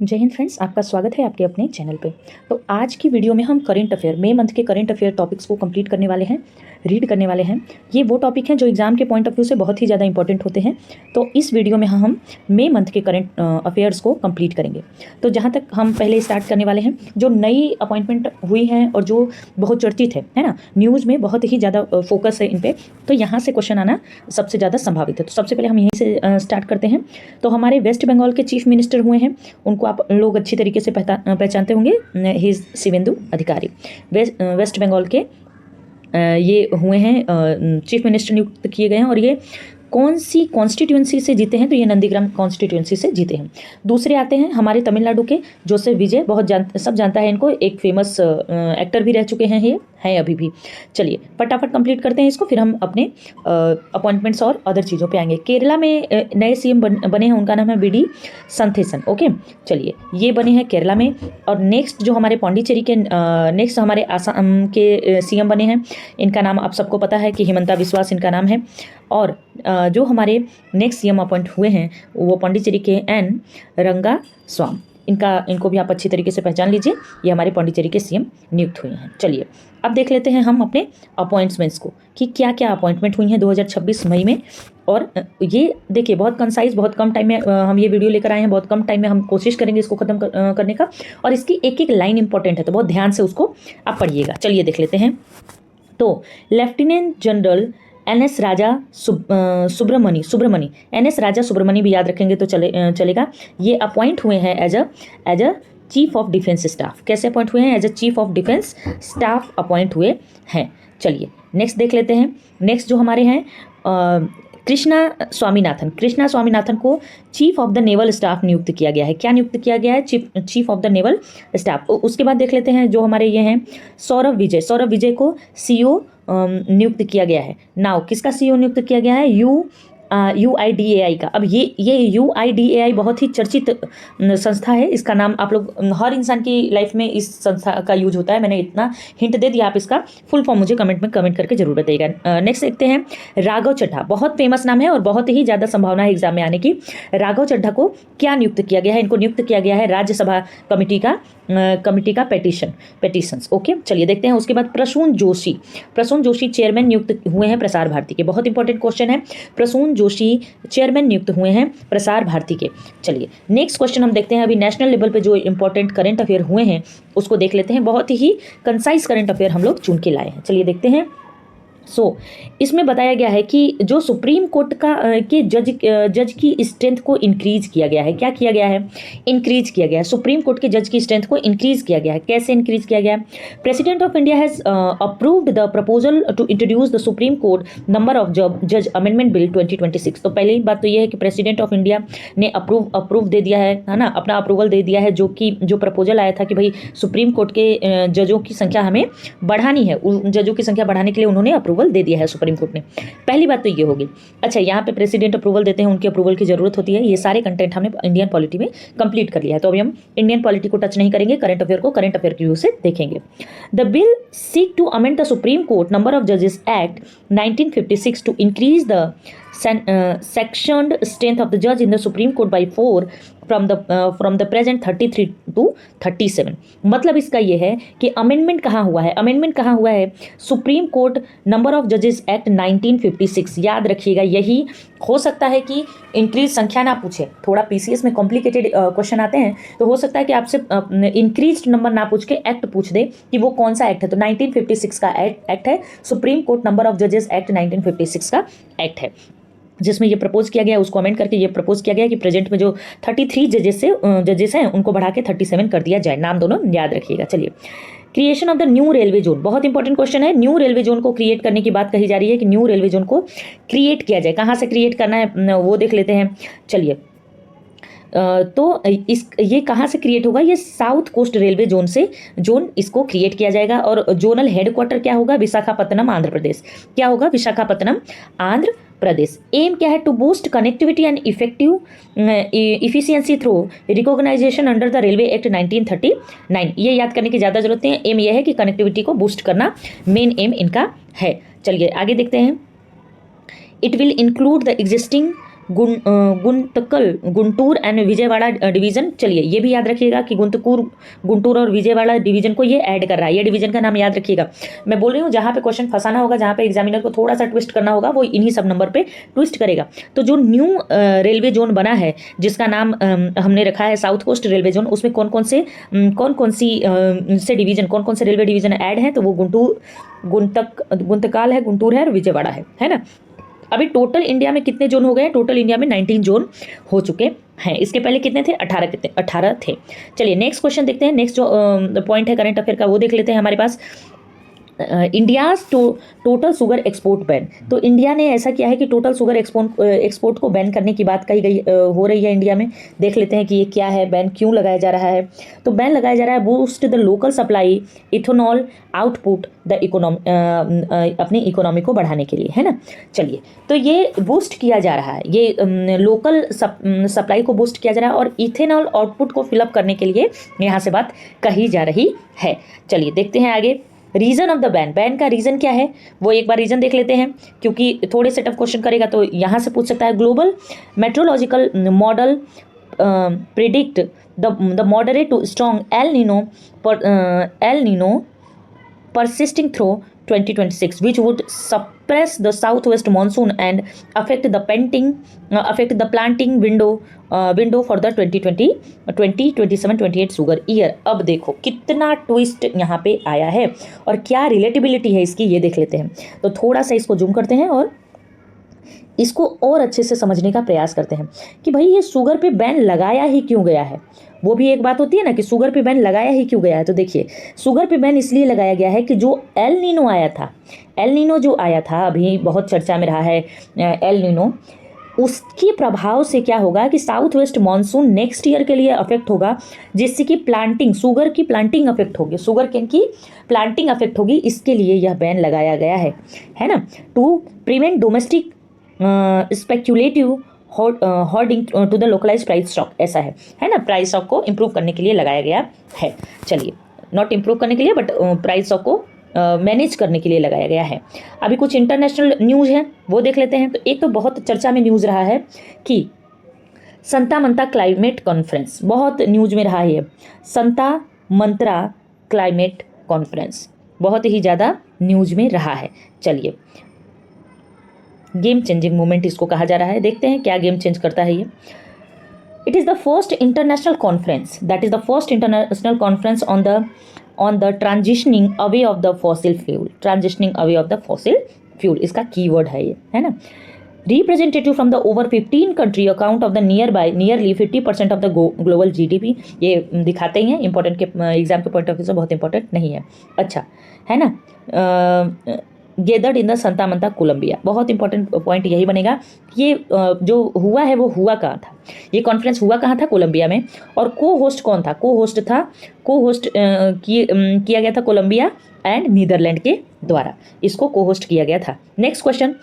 जय हिंद फ्रेंड्स, आपका स्वागत है आपके अपने चैनल पे। तो आज की वीडियो में हम करंट अफेयर मई मंथ के करंट अफेयर टॉपिक्स को कंप्लीट करने वाले हैं, रीड करने वाले हैं। ये वो टॉपिक हैं जो एग्जाम के पॉइंट ऑफ व्यू से बहुत ही ज़्यादा इंपॉर्टेंट होते हैं। तो इस वीडियो में हम मई मंथ के करंट अफेयर्स को कंप्लीट करेंगे। तो जहाँ तक हम पहले स्टार्ट करने वाले हैं, जो नई अपॉइंटमेंट हुई हैं और जो बहुत चर्चित है ना, न्यूज़ में बहुत ही ज़्यादा फोकस है इन पर, तो यहाँ से क्वेश्चन आना सबसे ज़्यादा संभावित है। तो सबसे पहले हम यहीं से स्टार्ट करते हैं। तो हमारे वेस्ट बंगाल के चीफ मिनिस्टर हुए हैं, उनको आप लोग अच्छी तरीके से पहचानते होंगे, ही शिवेंदु अधिकारी। वेस्ट बंगाल के ये हुए हैं, चीफ मिनिस्टर नियुक्त किए गए हैं। और ये कौन सी कॉन्स्टिट्यूंसी से जीते हैं? तो ये नंदीग्राम कॉन्स्टिट्यूंसी से जीते हैं। दूसरे आते हैं हमारे तमिलनाडु के जोसेफ विजय, सब जानता है इनको, एक फेमस एक्टर भी रह चुके हैं, ये हैं अभी भी। चलिए फटाफट कंप्लीट करते हैं इसको, फिर हम अपने अपॉइंटमेंट्स और अदर चीज़ों पे आएंगे। केरला में नए सीएम बने हैं, उनका नाम है वी डी संथेसन। ओके, चलिए ये बने हैं केरला में। और नेक्स्ट जो हमारे पौंडीचेरी के नेक्स्ट हमारे आसाम के सीएम बने हैं, इनका नाम आप सबको पता है कि हिमंता बिस्वास इनका नाम है। और जो हमारे नेक्स्ट सीएम अपॉइंट हुए हैं वो पौंडीचेरी के एन रंगास्वामी, इनको भी आप अच्छी तरीके से पहचान लीजिए। ये हमारे पौंडीचेरी के सीएम नियुक्त हुए हैं। चलिए अब देख लेते हैं हम अपने अपॉइंटमेंट्स को कि क्या क्या अपॉइंटमेंट हुई हैं 2026 मई में। और ये देखिए बहुत कंसाइज, बहुत कम टाइम में हम ये वीडियो लेकर आए हैं, बहुत कम टाइम में हम कोशिश करेंगे इसको ख़त्म करने का। और इसकी एक एक लाइन इंपॉर्टेंट है, तो बहुत ध्यान से उसको आप पढ़िएगा। चलिए देख लेते हैं। तो lieutenant general N S. Raja Subramani, N S. Raja Subramani भी याद रखेंगे तो चलेगा। ये अपॉइंट हुए हैं as a chief of defence staff. कैसे अपॉइंट हुए हैं? As a chief of defence staff appoint हुए हैं। चलिए नेक्स्ट देख लेते हैं। नेक्स्ट जो हमारे हैं कृष्णा स्वामीनाथन को chief of the naval staff नियुक्त किया गया है। क्या नियुक्त किया गया है? Chief of the naval staff. उसके बाद देख लेते हैं जो हमारे ये हैं सौरभ विजय को सीईओ नियुक्त किया गया है। नाउ किसका सीईओ नियुक्त किया गया है? UIDAI का। अब ये UIDAI बहुत ही चर्चित संस्था है। इसका नाम आप लोग, हर इंसान की लाइफ में इस संस्था का यूज होता है। मैंने इतना हिंट दे दिया, आप इसका फुल फॉर्म मुझे कमेंट करके जरूर बताइएगा। नेक्स्ट देखते हैं राघव चड्ढा, बहुत फेमस नाम है और बहुत ही ज़्यादा संभावना है एग्जाम में आने की। राघव चड्ढा को क्या नियुक्त किया गया है? इनको नियुक्त किया गया है राज्यसभा कमिटी का पेटिशंस। ओके, चलिए देखते हैं। उसके बाद प्रसून जोशी चेयरमैन नियुक्त हुए हैं प्रसार भारती के। बहुत इंपॉर्टेंट क्वेश्चन है। प्रसून जोशी चेयरमैन नियुक्त हुए हैं प्रसार भारती के। चलिए नेक्स्ट क्वेश्चन हम देखते हैं। अभी नेशनल लेवल पे जो इंपॉर्टेंट करंट अफेयर हुए हैं उसको देख लेते हैं। बहुत ही कंसाइज करंट अफेयर हम लोग चुन के लाए हैं। चलिए देखते हैं। इसमें बताया गया है कि जो सुप्रीम कोर्ट के जज की स्ट्रेंथ को इंक्रीज किया गया है। क्या किया गया है? इंक्रीज किया गया है। सुप्रीम कोर्ट के जज की स्ट्रेंथ को इंक्रीज किया गया है। कैसे इंक्रीज किया गया है? President of India has approved the proposal to introduce the supreme court number of जज अमेंडमेंट बिल 2026। तो पहली बात तो यह है कि प्रेसिडेंट ऑफ इंडिया ने अप्रूव दे दिया है ना, अपना अप्रूवल दे दिया है। जो प्रपोजल आया था कि भाई सुप्रीम कोर्ट के जजों की संख्या हमें बढ़ानी है, उन जजों की संख्या बढ़ाने के लिए उन्होंने अप्रूवल दे दिया है सुप्रीम कोर्ट ने। पहली बात तो ये होगी। अच्छा, यहाँ पे प्रेसिडेंट अप्रूवल देते हैं, उनके अप्रूवल की जरूरत होती है। ये सारे कंटेंट हमने इंडियन पॉलिटी में कंप्लीट कर लिया है। तो अभी हम इंडियन पॉलिटी को टच नहीं करेंगे, करंट अफेयर को करंट अफेयर के व्यू से देखेंगे। The bill seek to amend the supreme court number of जजेस act 1956 to increase the sectioned strength of the judge in the Supreme Court by 4 from the present 33 to 37। मतलब इसका ये है कि amendment कहाँ हुआ है? अमेंडमेंट कहाँ हुआ है? सुप्रीम कोर्ट नंबर ऑफ जजेस एक्ट 1956। याद रखिएगा, यही हो सकता है कि इंक्रीज संख्या ना पूछे। थोड़ा पीसीएस में कॉम्प्लिकेटेड क्वेश्चन आते हैं, तो हो सकता है कि आपसे इंक्रीज नंबर ना पूछ के एक्ट पूछ दे कि वो कौन सा एक्ट है। तो 1956 का एक्ट है, सुप्रीम कोर्ट नंबर ऑफ जजेस एक्ट 1956 का एक्ट है, जिसमें ये प्रपोज किया गया, उसको अमेंड करके ये प्रपोज किया गया कि प्रेजेंट में जो 33 जजेस हैं उनको बढ़ा के 37 कर दिया जाए। नाम दोनों याद रखिएगा। चलिए, creation of the new railway zone, बहुत इंपॉर्टेंट क्वेश्चन है। न्यू रेलवे जोन को क्रिएट करने की बात कही जा रही है कि न्यू रेलवे जोन को क्रिएट किया जाए। कहाँ से क्रिएट करना है वो देख लेते हैं। चलिए, तो ये कहाँ से क्रिएट होगा? ये साउथ कोस्ट रेलवे जोन इसको क्रिएट किया जाएगा। और जोनल हेडक्वार्टर क्या होगा? विशाखापत्तनम, आंध्र प्रदेश। क्या होगा? विशाखापत्तनम, आंध्र प्रदेश। एम क्या है? To boost connectivity and effective efficiency through recognisation under the railway act 1939। ये याद करने की ज़्यादा जरूरत नहीं है। एम यह है कि कनेक्टिविटी को बूस्ट करना मेन एम इनका है। चलिए आगे देखते हैं। It will include the existing Guntur and Vijayawada division. चलिए ये भी याद रखिएगा कि गुंटूर और विजयवाड़ा डिवीजन को ये ऐड कर रहा है, ये डिवीजन का नाम याद रखिएगा। मैं बोल रही हूँ जहाँ पे क्वेश्चन फंसाना होगा, जहाँ पे एग्जामिनर को थोड़ा सा ट्विस्ट करना होगा, वो इन्हीं सब नंबर पे ट्विस्ट करेगा। तो जो न्यू रेलवे जोन बना है जिसका नाम हमने रखा है साउथ कोस्ट रेलवे जोन, उसमें कौन कौन से डिवीजन, कौन कौन से रेलवे डिवीजन ऐड हैं, तो वो गुंतकाल है, गुंटूर है और विजयवाड़ा है ना। अभी टोटल इंडिया में कितने जोन हो गए? टोटल इंडिया में 19 जोन हो चुके हैं। इसके पहले कितने थे? 18 थे। चलिए नेक्स्ट क्वेश्चन देखते हैं। नेक्स्ट जो पॉइंट है करंट अफेयर का वो देख लेते हैं हमारे पास। India's total sugar export ban. तो इंडिया ने ऐसा किया है कि टोटल शुगर एक्सपोर्ट को बैन करने की बात कही गई हो रही है इंडिया में। देख लेते हैं कि ये क्या है, बैन क्यों लगाया जा रहा है। तो बैन लगाया जा रहा है boost the local supply ethanol output the economy, अपनी इकोनॉमी को बढ़ाने के लिए, है ना। चलिए तो ये बूस्ट किया जा रहा है, ये लोकल सप्लाई को बूस्ट किया जा रहा है और इथेनॉल आउटपुट को फिलअप करने के लिए यहाँ से बात कही जा रही है। चलिए देखते हैं आगे। Reason of the ban, ban का रीजन क्या है वो एक बार रीजन देख लेते हैं, क्योंकि थोड़े से टफ क्वेश्चन करेगा तो यहाँ से पूछ सकता है। Global metrological model predict the moderate to strong El Nino persisting through 2026 which would suppress the southwest monsoon and affect the planting window for the 2027-28 sugar year। अब देखो कितना ट्विस्ट यहाँ पे आया है और क्या रिलेटिबिलिटी है इसकी, ये देख लेते हैं। तो थोड़ा सा इसको जूम करते हैं और इसको और अच्छे से समझने का प्रयास करते हैं कि भाई ये शुगर पे बैन लगाया ही क्यों गया है। वो भी एक बात होती है ना कि शुगर पे बैन लगाया ही क्यों गया है। तो देखिए शुगर पे बैन इसलिए लगाया गया है कि जो एल नीनो आया था, एल नीनो जो आया था अभी बहुत चर्चा में रहा है एल नीनो, उसके प्रभाव से क्या होगा कि south west monsoon next year के लिए अफेक्ट होगा, जिससे कि प्लांटिंग, शुगर की प्लांटिंग अफेक्ट होगी, शुगर केन की प्लांटिंग अफेक्ट होगी। इसके लिए यह बैन लगाया गया है ना। To prevent domestic speculative hoarding to the localise price stock, ऐसा है ना। प्राइस स्टॉक को इम्प्रूव करने के लिए लगाया गया है। चलिए नॉट इम्प्रूव करने के लिए बट प्राइस स्टॉक को मैनेज करने के लिए लगाया गया है। अभी कुछ इंटरनेशनल न्यूज़ है वो देख लेते हैं। तो एक तो बहुत चर्चा में न्यूज़ रहा है कि संता मंत्रा क्लाइमेट कॉन्फ्रेंस, बहुत न्यूज़ में रहा है संता मंत्रा क्लाइमेट कॉन्फ्रेंस, बहुत ही ज़्यादा न्यूज़ में रहा है। चलिए गेम चेंजिंग मूवमेंट इसको कहा जा रहा है, देखते हैं क्या गेम चेंज करता है ये। It is the first international conference, that is the first international conference on the transitioning away of the fossil fuel, transitioning away of the fossil fuel इसका कीवर्ड है ये, है ना। Representative from the over 15 country account of the nearly 50% of the global GDP, ये दिखाते ही हैं, important के exam के पॉइंट ऑफ व्यू से बहुत इंपॉर्टेंट नहीं है, अच्छा है ना। गेदर्ड इन द संता मंत्रा कोलंबिया, बहुत इंपॉर्टेंट पॉइंट यही बनेगा। ये जो हुआ है वो हुआ कहाँ था, ये कॉन्फ्रेंस हुआ कहाँ था? कोलंबिया में। और को होस्ट कौन था? को होस्ट किया गया था कोलंबिया एंड नीदरलैंड के द्वारा, इसको को होस्ट किया गया था। Next question,